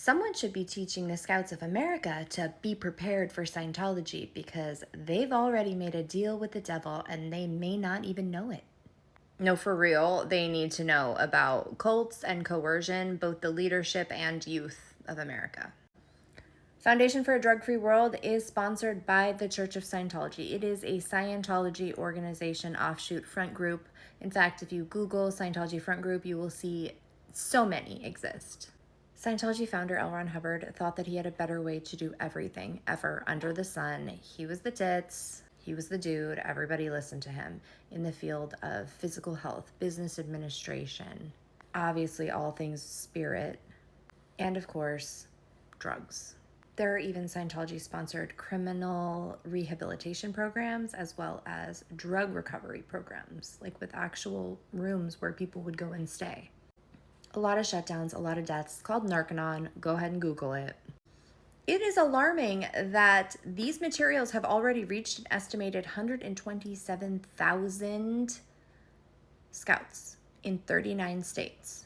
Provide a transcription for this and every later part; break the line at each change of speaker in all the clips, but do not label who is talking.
Someone should be teaching the Scouts of America to be prepared for Scientology because they've already made a deal with the devil and they may not even know it. No, for real, they need to know about cults and coercion, both the leadership and youth of America. Foundation for a Drug-Free World is sponsored by the Church of Scientology. It is a Scientology organization offshoot front group. In fact, if you Google Scientology front group, you will see so many exist. Scientology founder L. Ron Hubbard thought that he had a better way to do everything ever under the sun. He was the tits. He was the dude. Everybody listened to him in the field of physical health, business administration, obviously all things spirit, and of course, drugs. There are even Scientology-sponsored criminal rehabilitation programs as well as drug recovery programs, like with actual rooms where people would go and stay. A lot of shutdowns, a lot of deaths. It's called Narconon. Go ahead and Google it. It is alarming that these materials have already reached an estimated 127,000 scouts in 39 states.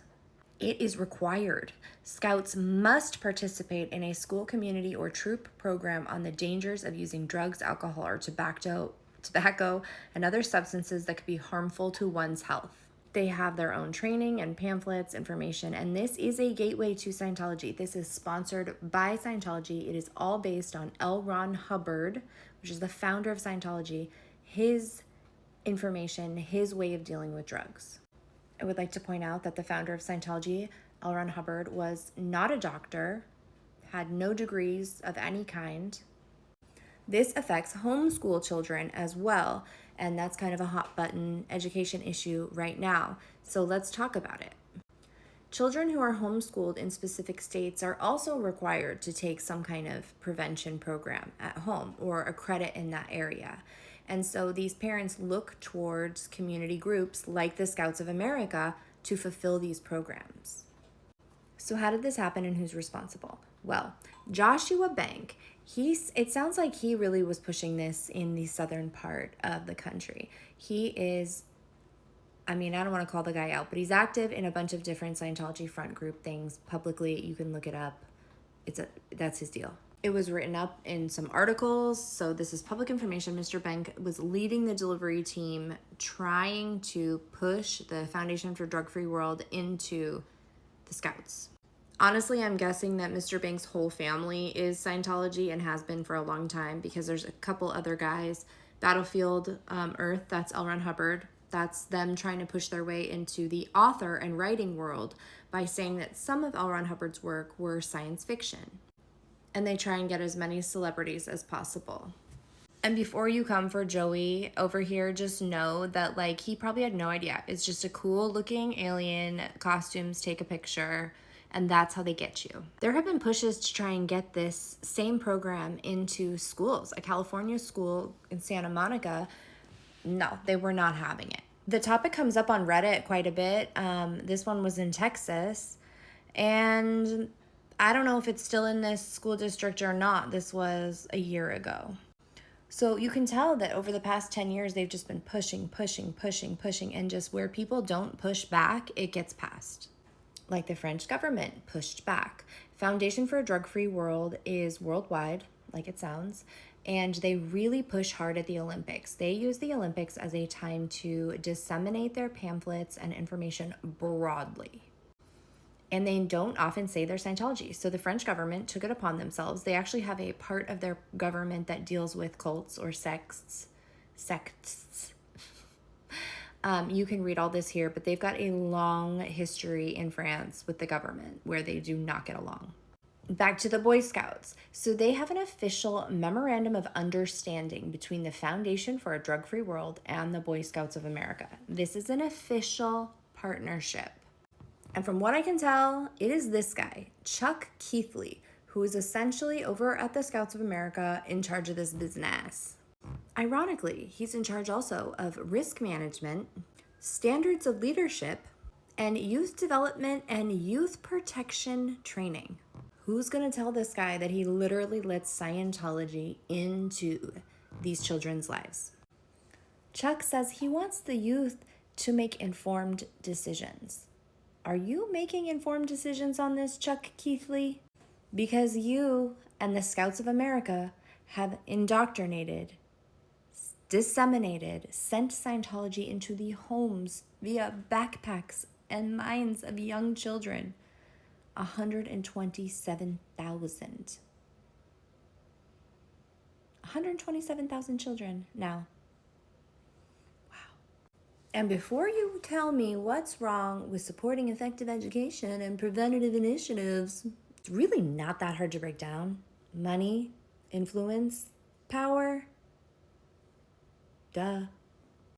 It is required. Scouts must participate in a school, community, or troop program on the dangers of using drugs, alcohol, or tobacco, and other substances that could be harmful to one's health. They have their own training and pamphlets, information, and this is a gateway to Scientology. This is sponsored by Scientology. It is all based on L. Ron Hubbard, which is the founder of Scientology, his information, his way of dealing with drugs. I would like to point out that the founder of Scientology, L. Ron Hubbard, was not a doctor, had no degrees of any kind. This affects homeschool children as well, and that's kind of a hot button education issue right now. So let's talk about it. Children who are homeschooled in specific states are also required to take some kind of prevention program at home or a credit in that area. And so these parents look towards community groups like the Scouts of America to fulfill these programs. So how did this happen and who's responsible? Well, Joshua Bank, it sounds like he really was pushing this in the southern part of the country. He is, I don't want to call the guy out, but he's active in a bunch of different Scientology front group things publicly. You can look it up. That's his deal. It was written up in some articles, so this is public information. Mr. Bank was leading the delivery team trying to push the Foundation for Drug-Free World into the Scouts. Honestly, I'm guessing that Mr. Bank's whole family is Scientology and has been for a long time because there's a couple other guys. Battlefield Earth, that's L. Ron Hubbard. That's them trying to push their way into the author and writing world by saying that some of L. Ron Hubbard's work were science fiction. And they try and get as many celebrities as possible. And before you come for Joey over here, just know that he probably had no idea. It's just a cool looking alien, costumes, take a picture, and that's how they get you. There have been pushes to try and get this same program into schools. A California school in Santa Monica, no, they were not having it. The topic comes up on Reddit quite a bit. This one was in Texas, and I don't know if it's still in this school district or not. This was a year ago. So you can tell that over the past 10 years, they've just been pushing, and just where people don't push back, it gets passed. Like the French government pushed back. Foundation for a Drug-Free World is worldwide, like it sounds, and they really push hard at the Olympics. They use the Olympics as a time to disseminate their pamphlets and information broadly. And they don't often say they're Scientology. So the French government took it upon themselves. They actually have a part of their government that deals with cults or sects. You can read all this here, but they've got a long history in France with the government where they do not get along. Back to the Boy Scouts. So they have an official memorandum of understanding between the Foundation for a Drug-Free World and the Boy Scouts of America. This is an official partnership. And from what I can tell, it is this guy, Chuck Keithley, who is essentially over at the Scouts of America in charge of this business. Ironically, he's in charge also of risk management, standards of leadership, and youth development and youth protection training. Who's going to tell this guy that he literally lets Scientology into these children's lives? Chuck says he wants the youth to make informed decisions. Are you making informed decisions on this, Chuck Keithley? Because you and the Scouts of America have indoctrinated, disseminated, sent Scientology into the homes via backpacks and minds of young children. 127,000. 127,000 children now. Wow. And before you tell me what's wrong with supporting effective education and preventative initiatives, it's really not that hard to break down. Money, influence, power. Duh.